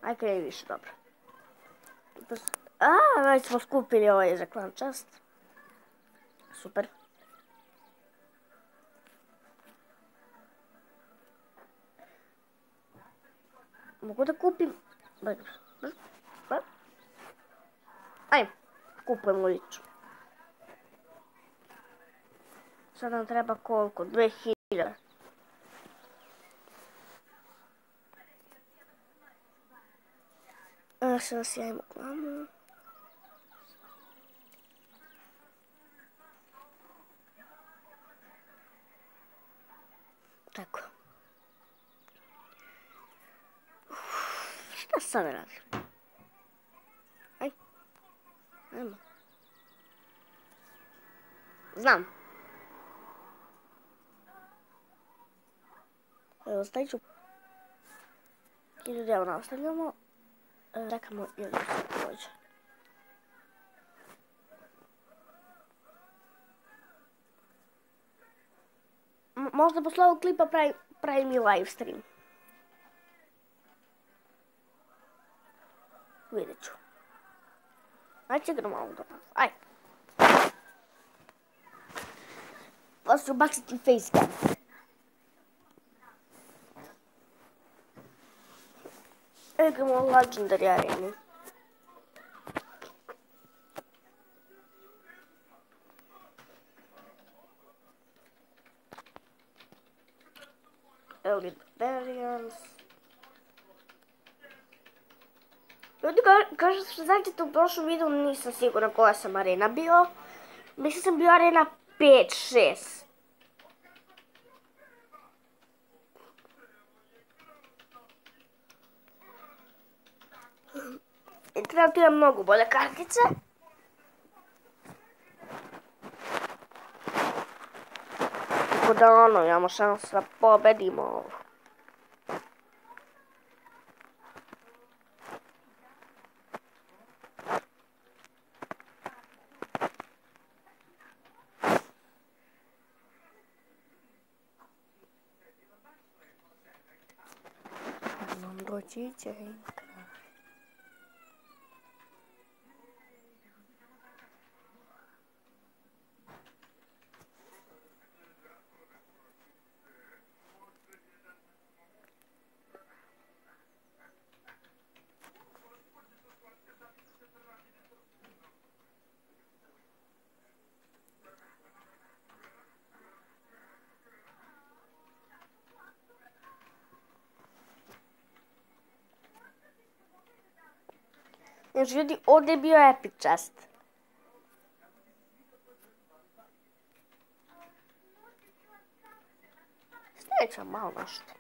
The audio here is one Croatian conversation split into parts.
Aj kreni više, dobro. Već smo skupili ovaj za klan čast. Super. Mogu da kupim... Ajde, kupujemo liču. Sad nam treba koliko? 2000. Sada sjajimo klamu. Tako. Šta sad radim? Ajmo. Znam. Evo, stavit ću. I ljudi, nastavljamo. Čekamo ili se dođe. Možda posle ovog klipa pravim i live stream. Vidjet ću. Ajde, igram malo dobro. Ajde. Pa ću baciti facecam. Igramo Legendary arenu. Elite. Ljudi, kao što znate, u prošlom videu nisam sigurna koja sam arena bio. Mislim sam bio arena 5-6. I trenutno imam mnogo bolje kartice. Tako da imamo šansu da pobedimo ovo. Doći će kraj. Znači ljudi, ovdje je bio epic chest. Sljedeća malo nešto.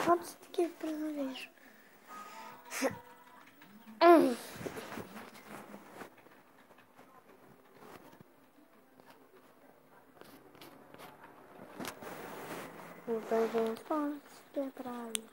Kako se ti praviš? Ubeđen sportske pravi.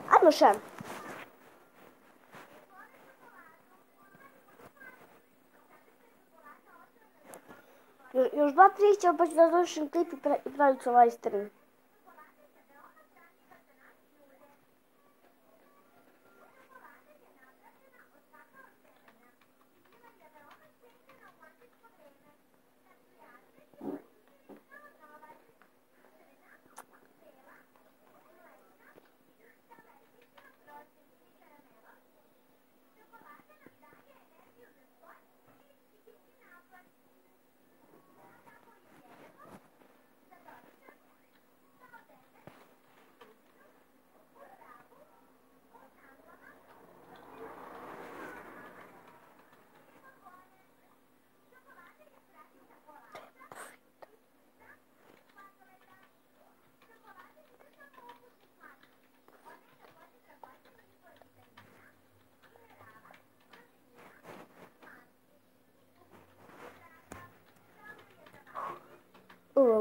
Ajmo še. Još 2-3 ćemo pa ću da završim klip i pravit ću live stream.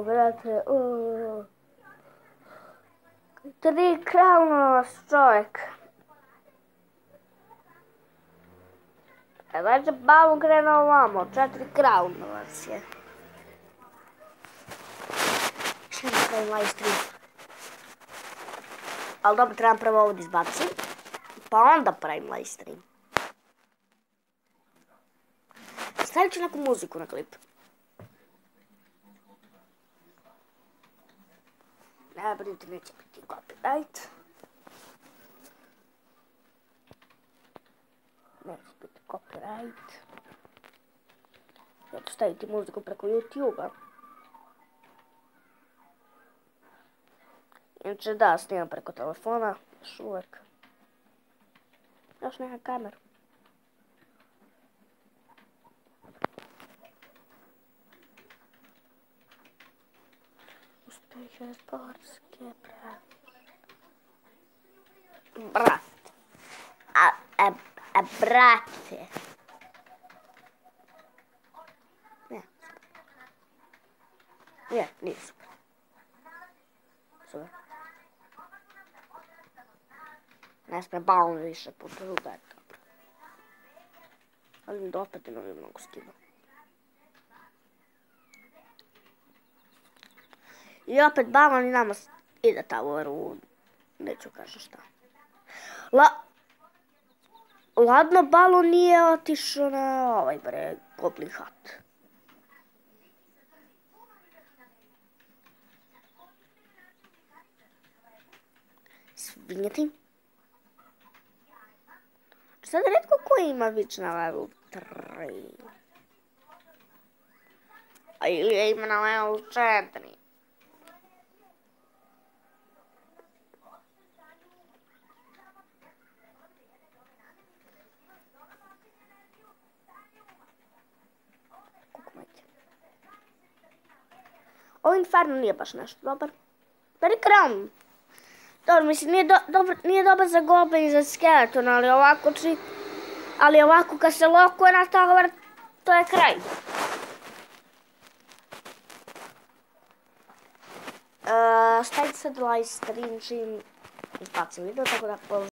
Brate, 3 krauna čovjek. Znači, balon krenuo ovamo, 4 krauna vas je. Što ne pravim live stream? Ali dobro, trebam prvo ovdje izbacim, pa onda pravim live stream. Stavit ću neku muziku na klip. Ne brinite, neće biti copyright. Neće biti copyright. Ja ću staviti muziku preko YouTube-a. Inače da, snimam preko telefona, još uvijek. Još neka kamera. Uspješe sportske pravi. Brat. Brate. Ne, nije super. Super. Ne smijem balon više puta udati, dobro. Ali mi da opet imam mnogo skida. I opet balon i nama ide tamo u... Neću kažem šta. Ladno, balon nije otišao na ovaj bre, Goblin Hat. Svinjeti. Sad redko ko ima vič na level 3. A ili je ima na level 4. Ovo Inferno nije baš nešto dobar. Beri Crown. Dobro, mislim, nije dobar za Goblin i za Skeleton, ali ovako kad se lokuje na tower, to je kraj. Stavite sad live stream čim izbacim video, tako da